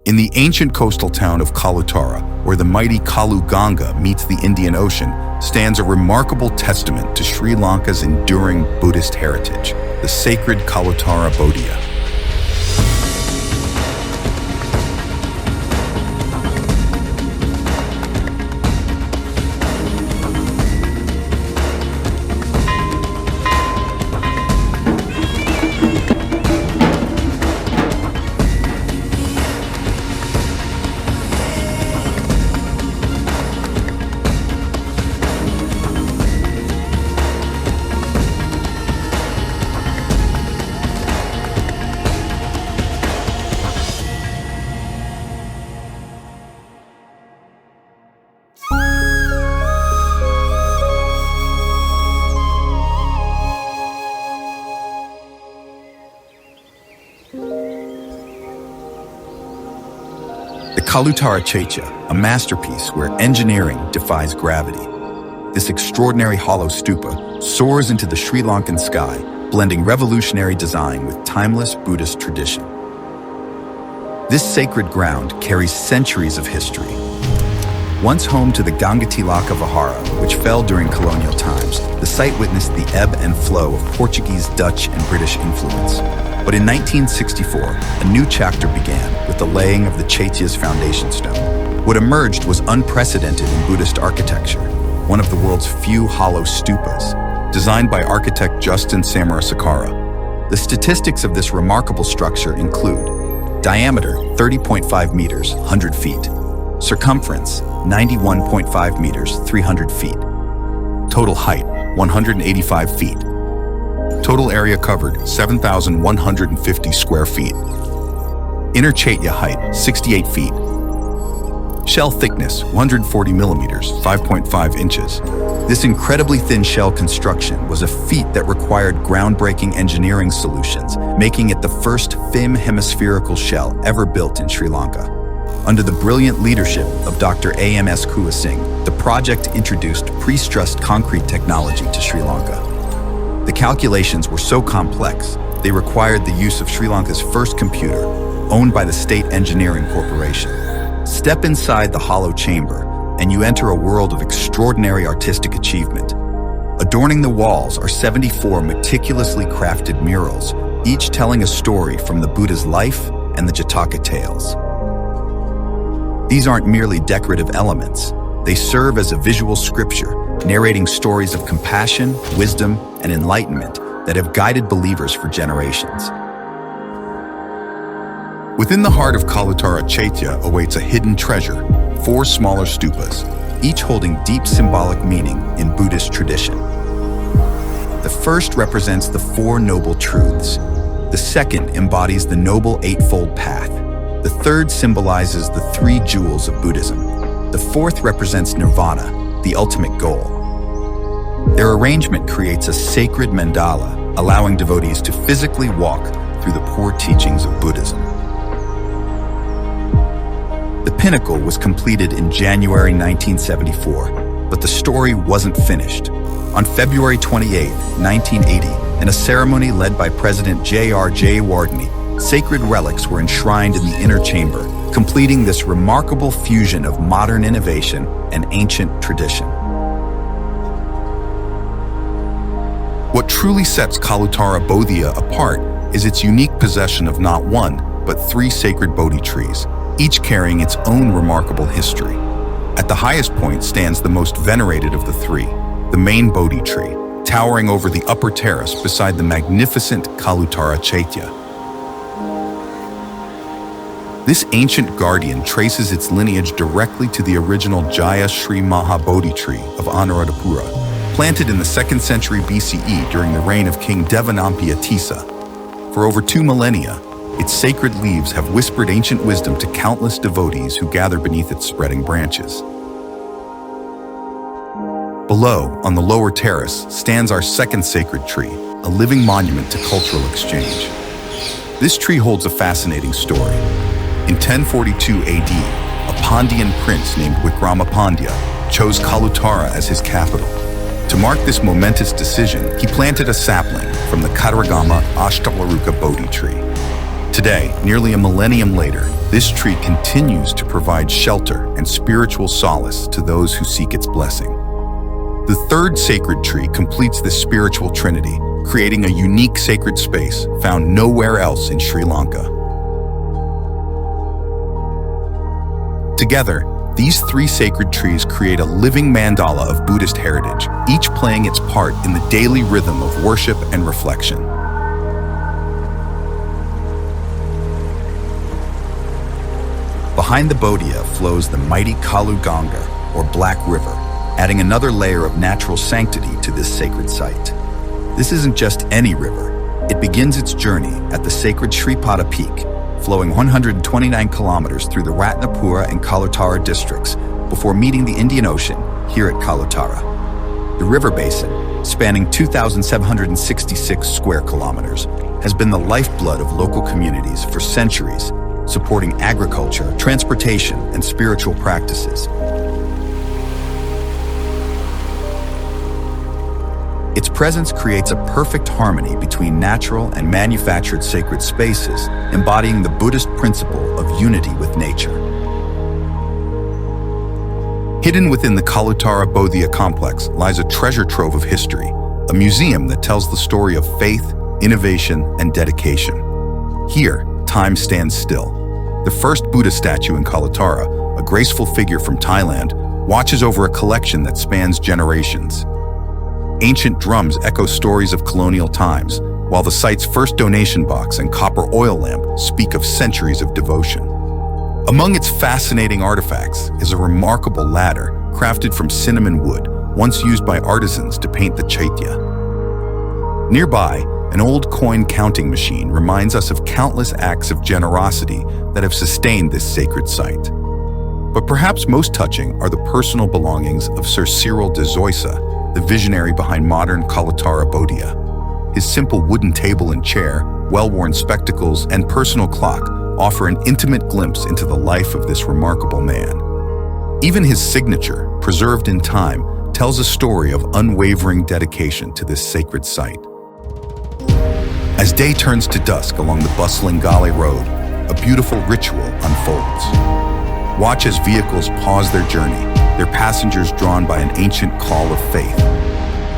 In the ancient coastal town of Kalutara, where the mighty Kalu Ganga meets the Indian Ocean, stands a remarkable testament to Sri Lanka's enduring Buddhist heritage, the sacred Kalutara Bodhiya. The Kalutara Chaitya, a masterpiece where engineering defies gravity. This extraordinary hollow stupa soars into the Sri Lankan sky, blending revolutionary design with timeless Buddhist tradition. This sacred ground carries centuries of history. Once home to the Gangatilaka Vihara, which fell during colonial times, the site witnessed the ebb and flow of Portuguese, Dutch, and British influence. But in 1964, a new chapter began with the laying of the Chaitya's foundation stone. What emerged was unprecedented in Buddhist architecture, one of the world's few hollow stupas, designed by architect Justin Samarasakara. The statistics of this remarkable structure include diameter 30.5 meters, 100 feet, circumference 91.5 meters, 300 feet, total height 185 feet, total area covered 7,150 square feet, inner Chaitya height 68 feet, shell thickness 140 millimeters, 5.5 inches. This incredibly thin shell construction was a feat that required groundbreaking engineering solutions, making it the first thin hemispherical shell ever built in Sri Lanka. Under the brilliant leadership of Dr. A.M.S. Kua Singh, the project introduced pre-stressed concrete technology to Sri Lanka. The calculations were so complex, they required the use of Sri Lanka's first computer, owned by the State Engineering Corporation. Step inside the hollow chamber, and you enter a world of extraordinary artistic achievement. Adorning the walls are 74 meticulously crafted murals, each telling a story from the Buddha's life and the Jataka tales. These aren't merely decorative elements. They serve as a visual scripture, narrating stories of compassion, wisdom, and enlightenment that have guided believers for generations. Within the heart of Kalutara Chaitya awaits a hidden treasure, 4 smaller stupas, each holding deep symbolic meaning in Buddhist tradition. The first represents the 4 noble truths. The second embodies the noble eightfold path. The third symbolizes the 3 jewels of Buddhism. The fourth represents nirvana, the ultimate goal. Their arrangement creates a sacred mandala, allowing devotees to physically walk through the core teachings of Buddhism. The pinnacle was completed in January 1974, but the story wasn't finished. On February 28, 1980, in a ceremony led by President J.R. Jayawardeney, sacred relics were enshrined in the inner chamber, completing this remarkable fusion of modern innovation and ancient tradition. What truly sets Kalutara Bodhiya apart is its unique possession of not 1, but 3 sacred Bodhi trees, each carrying its own remarkable history. At the highest point stands the most venerated of the 3, the main Bodhi tree, towering over the upper terrace beside the magnificent Kalutara Chaitya. This ancient guardian traces its lineage directly to the original Jaya Sri Maha Bodhi tree of Anuradhapura, planted in the 2nd century BCE during the reign of King Devanampiya Tissa. For over 2 millennia, its sacred leaves have whispered ancient wisdom to countless devotees who gather beneath its spreading branches. Below, on the lower terrace, stands our 2nd sacred tree, a living monument to cultural exchange. This tree holds a fascinating story. In 1042 AD, a Pandyan prince named Vikrama Pandya chose Kalutara as his capital. To mark this momentous decision, he planted a sapling from the Kataragama Ashtalaruka Bodhi tree. Today, nearly a millennium later, this tree continues to provide shelter and spiritual solace to those who seek its blessing. The third sacred tree completes this spiritual trinity, creating a unique sacred space found nowhere else in Sri Lanka. Together, these three sacred trees create a living mandala of Buddhist heritage, each playing its part in the daily rhythm of worship and reflection. Behind the Bodhiya flows the mighty Kalu Ganga, or Black River, adding another layer of natural sanctity to this sacred site. This isn't just any river. It begins its journey at the sacred Sripada Peak, flowing 129 kilometers through the Ratnapura and Kalutara districts before meeting the Indian Ocean here at Kalutara. The river basin, spanning 2,766 square kilometers, has been the lifeblood of local communities for centuries, supporting agriculture, transportation, and spiritual practices. Its presence creates a perfect harmony between natural and manufactured sacred spaces, embodying the Buddhist principle of unity with nature. Hidden within the Kalutara Bodhiya complex lies a treasure trove of history, a museum that tells the story of faith, innovation, and dedication. Here, time stands still. The first Buddha statue in Kalutara, a graceful figure from Thailand, watches over a collection that spans generations. Ancient drums echo stories of colonial times, while the site's first donation box and copper oil lamp speak of centuries of devotion. Among its fascinating artifacts is a remarkable ladder crafted from cinnamon wood, once used by artisans to paint the Chaitya. Nearby, an old coin counting machine reminds us of countless acts of generosity that have sustained this sacred site. But perhaps most touching are the personal belongings of Sir Cyril de Zoysa, the visionary behind modern Kalutara Bodhiya. His simple wooden table and chair, well-worn spectacles, and personal clock offer an intimate glimpse into the life of this remarkable man. Even his signature, preserved in time, tells a story of unwavering dedication to this sacred site. As day turns to dusk along the bustling Gale Road, a beautiful ritual unfolds. Watch as vehicles pause their journey, their passengers drawn by an ancient call of faith.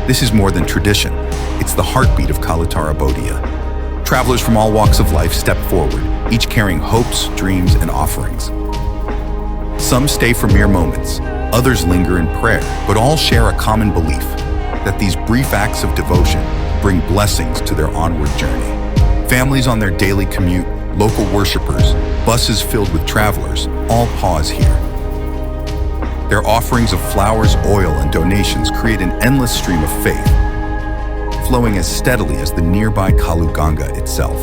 This is more than tradition. It's the heartbeat of Kalutara Bodhiya. Travelers from all walks of life step forward, each carrying hopes, dreams, and offerings. Some stay for mere moments, others linger in prayer, but all share a common belief that these brief acts of devotion bring blessings to their onward journey. Families on their daily commute, local worshipers, buses filled with travelers, all pause here. Their offerings of flowers, oil, and donations create an endless stream of faith, flowing as steadily as the nearby Kalu Ganga itself.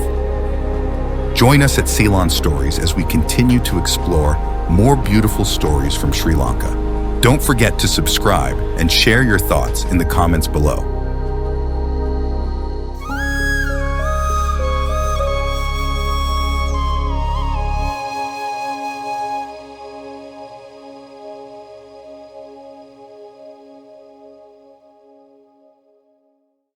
Join us at Ceylon Stories as we continue to explore more beautiful stories from Sri Lanka. Don't forget to subscribe and share your thoughts in the comments below.